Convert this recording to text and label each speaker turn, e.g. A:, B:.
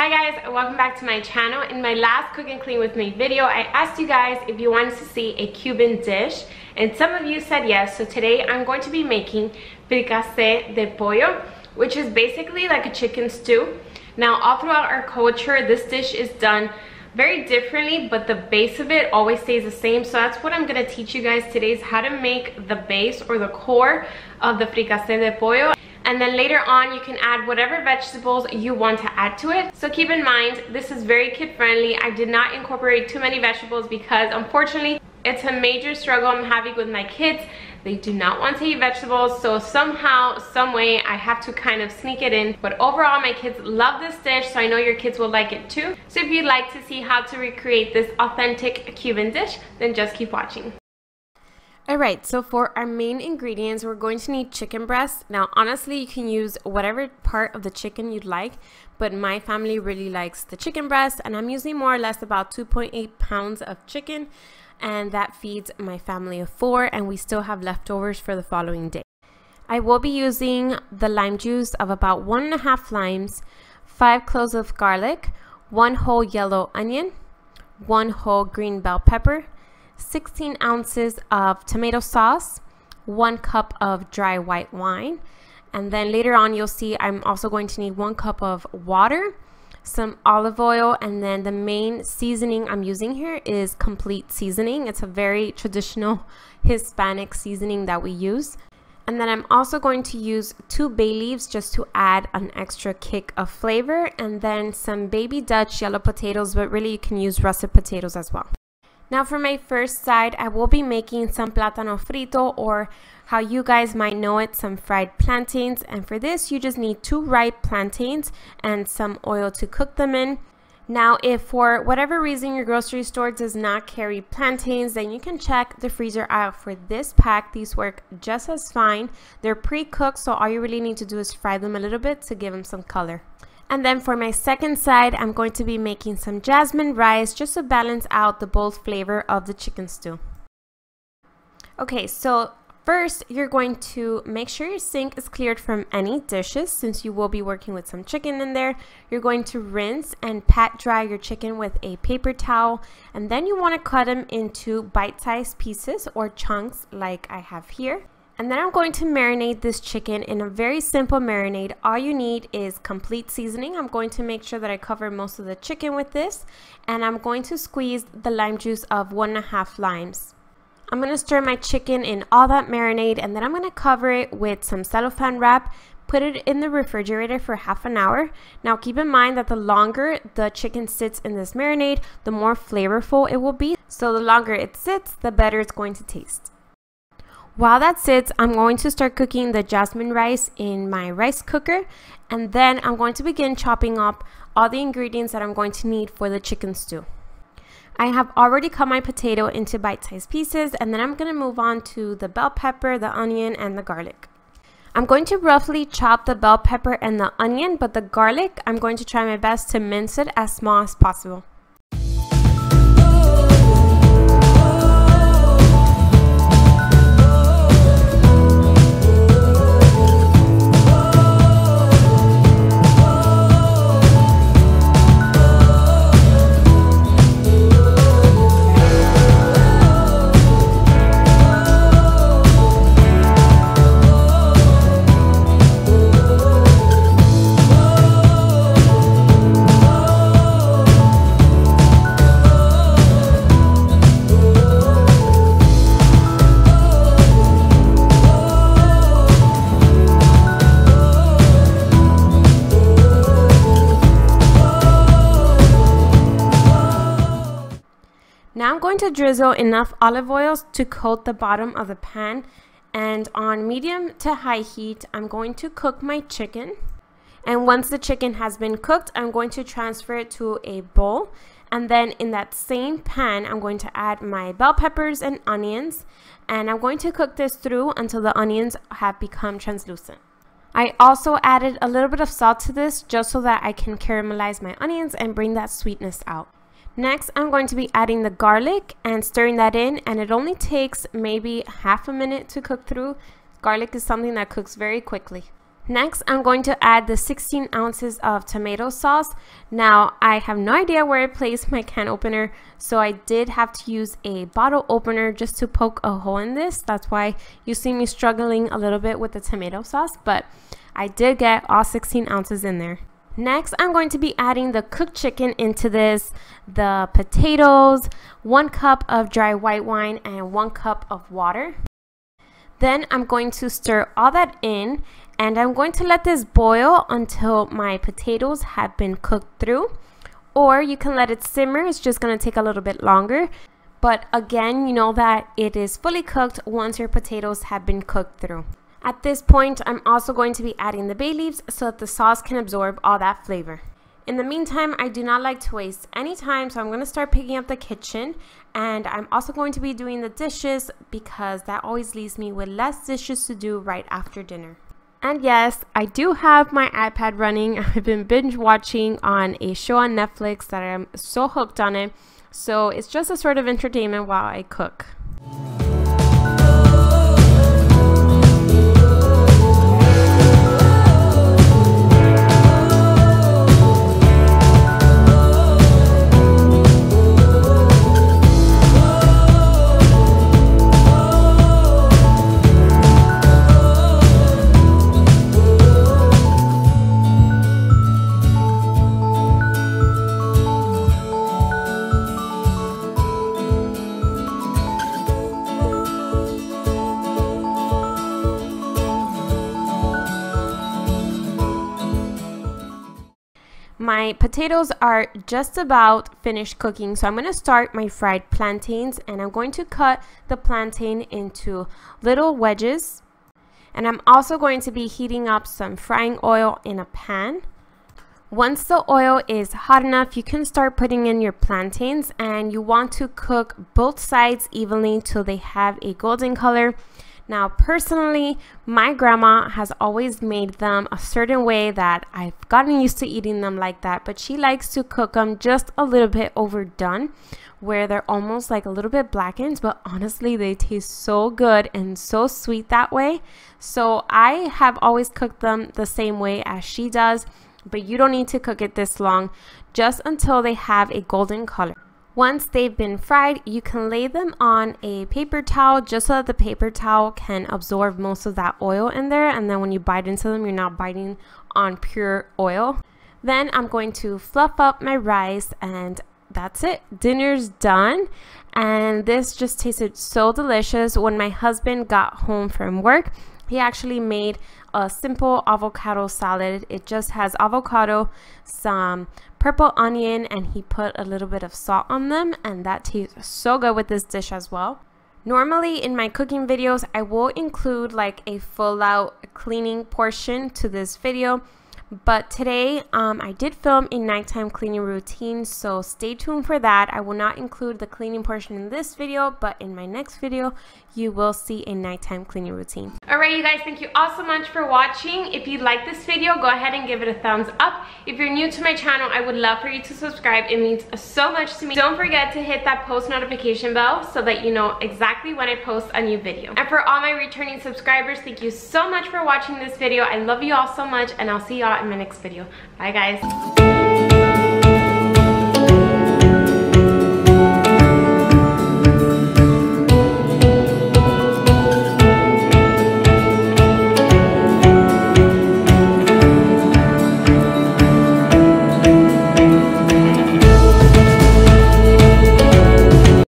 A: Hi guys, welcome back to my channel. In my last cook and clean with me video, I asked you guys if you wanted to see a Cuban dish, and some of you said yes. So today I'm going to be making fricassé de pollo, which is basically like a chicken stew. Now all throughout our culture, this dish is done very differently, but the base of it always stays the same. So that's what I'm going to teach you guys today, is how to make the base or the core of the fricassé de pollo. And then later on, you can add whatever vegetables you want to add to it. So keep in mind, this is very kid friendly. I did not incorporate too many vegetables because unfortunately, it's a major struggle I'm having with my kids. They do not want to eat vegetables, so somehow, some way, I have to kind of sneak it in. But overall, my kids love this dish, so I know your kids will like it too. So if you'd like to see how to recreate this authentic Cuban dish, then just keep watching. Alright, so for our main ingredients, we're going to need chicken breast. Now, honestly, you can use whatever part of the chicken you'd like, but my family really likes the chicken breast, and I'm using more or less about 2.8 pounds of chicken, and that feeds my family of 4, and we still have leftovers for the following day. I will be using the lime juice of about 1.5 limes, 5 cloves of garlic, 1 whole yellow onion, 1 whole green bell pepper, 16 ounces of tomato sauce, 1 cup of dry white wine, and then later on you'll see I'm also going to need 1 cup of water, some olive oil, and then the main seasoning I'm using here is complete seasoning. It's a very traditional Hispanic seasoning that we use. And then I'm also going to use 2 bay leaves just to add an extra kick of flavor, and then some baby Dutch yellow potatoes, but really you can use russet potatoes as well. Now for my first side, I will be making some plátano frito, or how you guys might know it, some fried plantains. And for this, you just need 2 ripe plantains and some oil to cook them in. Now, if for whatever reason your grocery store does not carry plantains, then you can check the freezer aisle for this pack. These work just as fine. They're pre-cooked, so all you really need to do is fry them a little bit to give them some color. And then for my second side, I'm going to be making some jasmine rice just to balance out the bold flavor of the chicken stew. Okay, so first you're going to make sure your sink is cleared from any dishes, since you will be working with some chicken in there. You're going to rinse and pat dry your chicken with a paper towel, and then you want to cut them into bite-sized pieces or chunks like I have here. And then I'm going to marinate this chicken in a very simple marinade. All you need is complete seasoning. I'm going to make sure that I cover most of the chicken with this. And I'm going to squeeze the lime juice of 1.5 limes. I'm going to stir my chicken in all that marinade, and then I'm going to cover it with some cellophane wrap. Put it in the refrigerator for half an hour. Now keep in mind that the longer the chicken sits in this marinade, the more flavorful it will be. So the longer it sits, the better it's going to taste. While that sits, I'm going to start cooking the jasmine rice in my rice cooker, and then I'm going to begin chopping up all the ingredients that I'm going to need for the chicken stew. I have already cut my potato into bite-sized pieces, and then I'm going to move on to the bell pepper, the onion, and the garlic. I'm going to roughly chop the bell pepper and the onion, but the garlic, I'm going to try my best to mince it as small as possible. Now I'm going to drizzle enough olive oil to coat the bottom of the pan, and on medium to high heat, I'm going to cook my chicken. And once the chicken has been cooked, I'm going to transfer it to a bowl, and then in that same pan, I'm going to add my bell peppers and onions, and I'm going to cook this through until the onions have become translucent. I also added a little bit of salt to this just so that I can caramelize my onions and bring that sweetness out. Next, I'm going to be adding the garlic and stirring that in, and it only takes maybe half a minute to cook through. Garlic is something that cooks very quickly. Next, I'm going to add the 16 ounces of tomato sauce. Now, I have no idea where I placed my can opener, so I did have to use a bottle opener just to poke a hole in this. That's why you see me struggling a little bit with the tomato sauce, but I did get all 16 ounces in there. Next, I'm going to be adding the cooked chicken into this, the potatoes, 1 cup of dry white wine, and 1 cup of water. Then I'm going to stir all that in, and I'm going to let this boil until my potatoes have been cooked through. Or you can let it simmer, it's just going to take a little bit longer. But again, you know that it is fully cooked once your potatoes have been cooked through. At this point, I'm also going to be adding the bay leaves so that the sauce can absorb all that flavor. In the meantime, I do not like to waste any time, so I'm going to start picking up the kitchen. And I'm also going to be doing the dishes because that always leaves me with less dishes to do right after dinner. And yes, I do have my iPad running. I've been binge watching on a show on Netflix that I'm so hooked on it. So it's just a sort of entertainment while I cook. My potatoes are just about finished cooking, so I'm going to start my fried plantains, and I'm going to cut the plantain into little wedges. And I'm also going to be heating up some frying oil in a pan. Once the oil is hot enough, you can start putting in your plantains, and you want to cook both sides evenly till they have a golden color. Now, personally, my grandma has always made them a certain way that I've gotten used to eating them like that, but she likes to cook them just a little bit overdone, where they're almost like a little bit blackened, but honestly, they taste so good and so sweet that way. So I have always cooked them the same way as she does, but you don't need to cook it this long, just until they have a golden color. Once they've been fried, you can lay them on a paper towel just so that the paper towel can absorb most of that oil in there, and then when you bite into them, you're not biting on pure oil. Then I'm going to fluff up my rice, and that's it. Dinner's done, and this just tasted so delicious. When my husband got home from work, he actually made a simple avocado salad. It just has avocado, some purple onion, and he put a little bit of salt on them, and that tastes so good with this dish as well. Normally in my cooking videos, I will include like a full out cleaning portion to this video, but today I did film a nighttime cleaning routine, so stay tuned for that. I will not include the cleaning portion in this video, but in my next video you will see a nighttime cleaning routine. Alright you guys, thank you all so much for watching. If you like this video, go ahead and give it a thumbs up. If you're new to my channel, I would love for you to subscribe. It means so much to me. Don't forget to hit that post notification bell so that you know exactly when I post a new video. And for all my returning subscribers, thank you so much for watching this video. I love you all so much, and I'll see y'all in my next video. Bye guys.